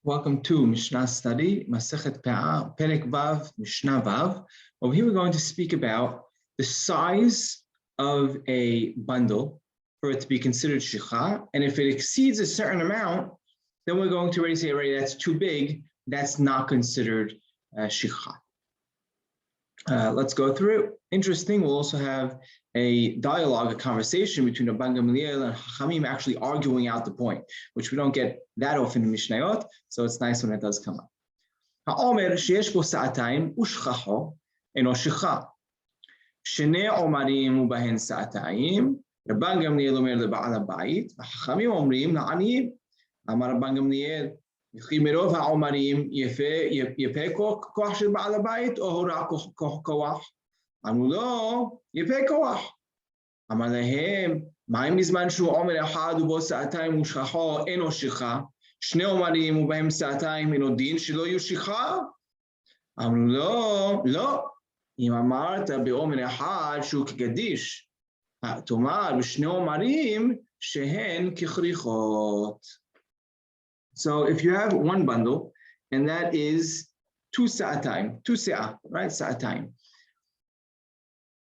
Welcome to Mishna study, Masechet Peah, Perek Vav, Mishnah Vav. Over here, we're going to speak about the size of a bundle for it to be considered shikha. And if it exceeds a certain amount, then we're going to already say, that's too big. That's not considered shikha. Let's go through it. Interesting, we'll also have a dialogue, a conversation between Rabban Gamliel and Chachamim actually arguing out the point, which we don't get that often in Mishnayot, so it's nice when it does come up. Ha'omer sheyesh bo sa'atayim ushchacho eno shicha. Shnei omarim ubahen sa'atayim. Rabban Gamliel omer leba'al habayit, v'chachamim omrim la'aniyim. Amar Rabban Gamliel, וכי מרוב העומרים יפה כוח של בעל הבית או הוראה כוח? אמרו לו, יפה כוח. אמר להם, מה אם בזמן שהוא עומר אחד ובו סעתיים ושכחו אינו שיחה, שני עומרים ובהם סעתיים אינו דין שלא יהיו שיחה? אמרו לו, לא. אם אמרת בעומר אחד שהוא כגדיש, תאמר בשני עומרים שהן ככריכות. So if you have one bundle, and that is two sa'atayim, two seah, right? Sa'atayim.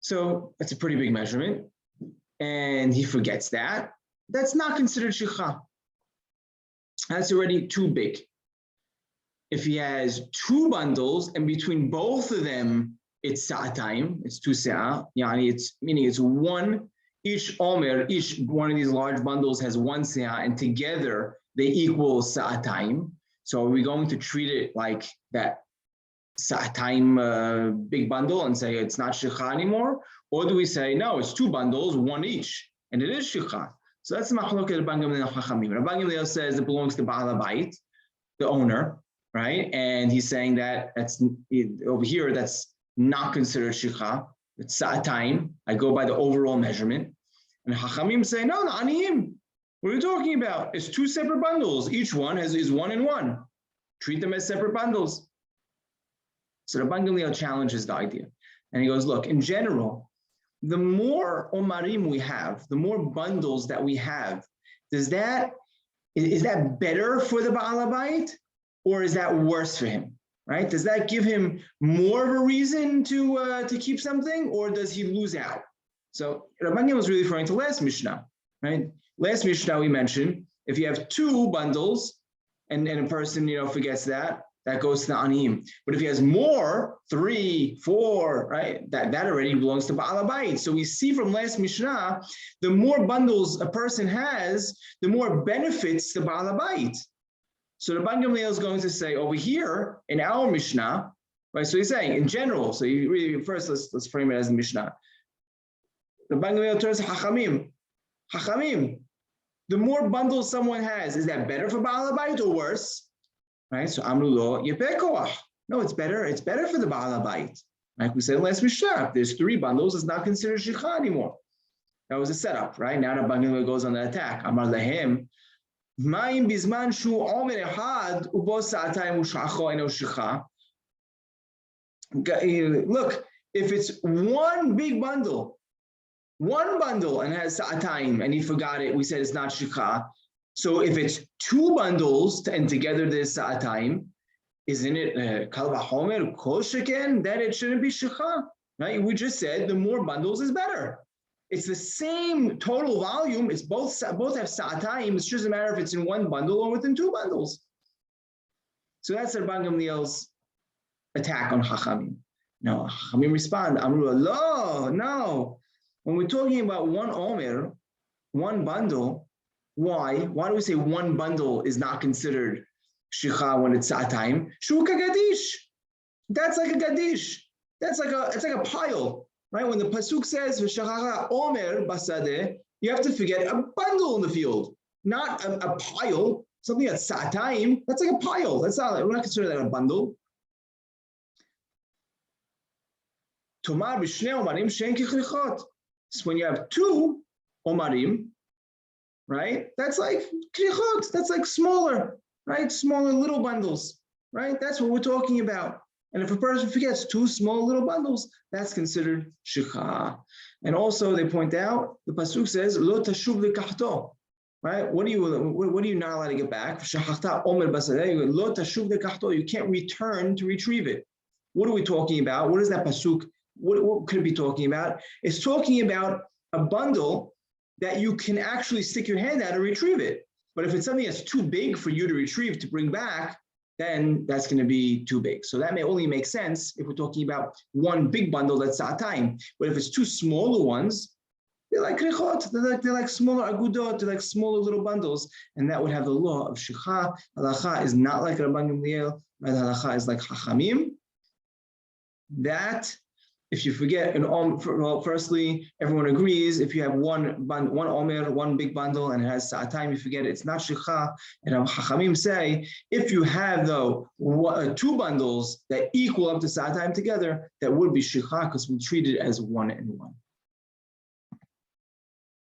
So that's a pretty big measurement, and he forgets that. That's not considered shikha. That's already too big. If he has two bundles, and between both of them, it's sa'atayim, it's two seah, meaning it's one, each omer, each one of these large bundles has one seah, and together, they equal sa'atayim. So are we going to treat it like that sa'atayim big bundle and say it's not shikha anymore? Or do we say, no, it's two bundles, one each, and it is shikha? So that's the machloket Rabban Gamliel Chachamim. Rabban Gamliel says it belongs to Baal HaBayit, the owner, right? And he's saying that that's over here, that's not considered shikha. It's sa'atayim. I go by the overall measurement. And Chachamim say, no, aniyim. What are you talking about? It's two separate bundles. Each one is one and one. Treat them as separate bundles. So Rabban Gamliel challenges the idea. And he goes, look, in general, the more omarim we have, the more bundles that we have, is that better for the Baal HaBayit, or is that worse for him? Right? Does that give him more of a reason to keep something, or does he lose out? So Rabban Gamliel was really referring to last Mishnah, right? Last Mishnah we mentioned, if you have two bundles and a person, forgets that goes to the aniyim. But if he has more, 3, 4, right, that already belongs to Baal HaBayit. So we see from last Mishnah, the more bundles a person has, the more benefits the Baal HaBayit. So the Rabban Gamliel is going to say over here in our Mishnah, right? So he's saying in general. So you really first let's frame it as the Mishnah. The Rabban Gamliel turns to Chachamim, the more bundles someone has, is that better for Baal HaBayit or worse? Right? So Amru lo yepeh koach. No, it's better. It's better for the Baal HaBayit. Like we said last Mishnah, if there's 3 bundles, it's not considered shikha anymore. That was a setup, right? Now the Rabban Gamliel goes on the attack. Amar lahem, ma'im bizman shu omer echad ubo sa'atayim u'shacho eno shikha. Look, if it's one big bundle, and has sa'atayim, and he forgot it, we said it's not shikha. So if it's 2 bundles and together there's sa'atayim, isn't it kal v'chomer kol sheken? Then it shouldn't be shikha, right? We just said the more bundles is better. It's the same total volume. It's both have sa'atayim. It's just a matter if it's in one bundle or within 2 bundles. So that's Rabban Gamliel's attack on Chachamim. No, Chachamim respond, Amru lo, no. When we're talking about one omer, one bundle, why? Why do we say one bundle is not considered shikha when it's sa'atayim? Shu kagadish. That's like a gadish. It's like a pile, right? When the pasuk says v'shachacha omer basadeh, you have to forget a bundle in the field, not a pile. Something that's sa'atayim, that's like a pile. We're not considering that a bundle. Tomar b'shnei omarim she'en kichrichot. So when you have 2 omarim, right? That's like krichot. That's like smaller, right? Smaller little bundles, right? That's what we're talking about. And if a person forgets 2 small little bundles, that's considered shikha. And also they point out, the pasuk says, lo tashuv likachto. right? What are you not allowed to get back? You can't return to retrieve it. What are we talking about? What is that pasuk? What could it be talking about? It's talking about a bundle that you can actually stick your hand out and retrieve it. But if it's something that's too big for you to retrieve, to bring back, then that's going to be too big. So that may only make sense if we're talking about one big bundle that's sa'atayim. But if it's two smaller ones, they're like rechot, they're like smaller agudot, they're like smaller little bundles, and that would have the law of shikha. Halacha is not like Rabban Gamliel, right? Halacha is like Chachamim. That, if you forget well, firstly, everyone agrees, if you have one omer, one big bundle, and it has sa'atayim, you forget it, it's not shikha. And Chachamim say, if you have, though, two bundles that equal up to sa'atayim together, that would be shikha, because we treat it as one and one.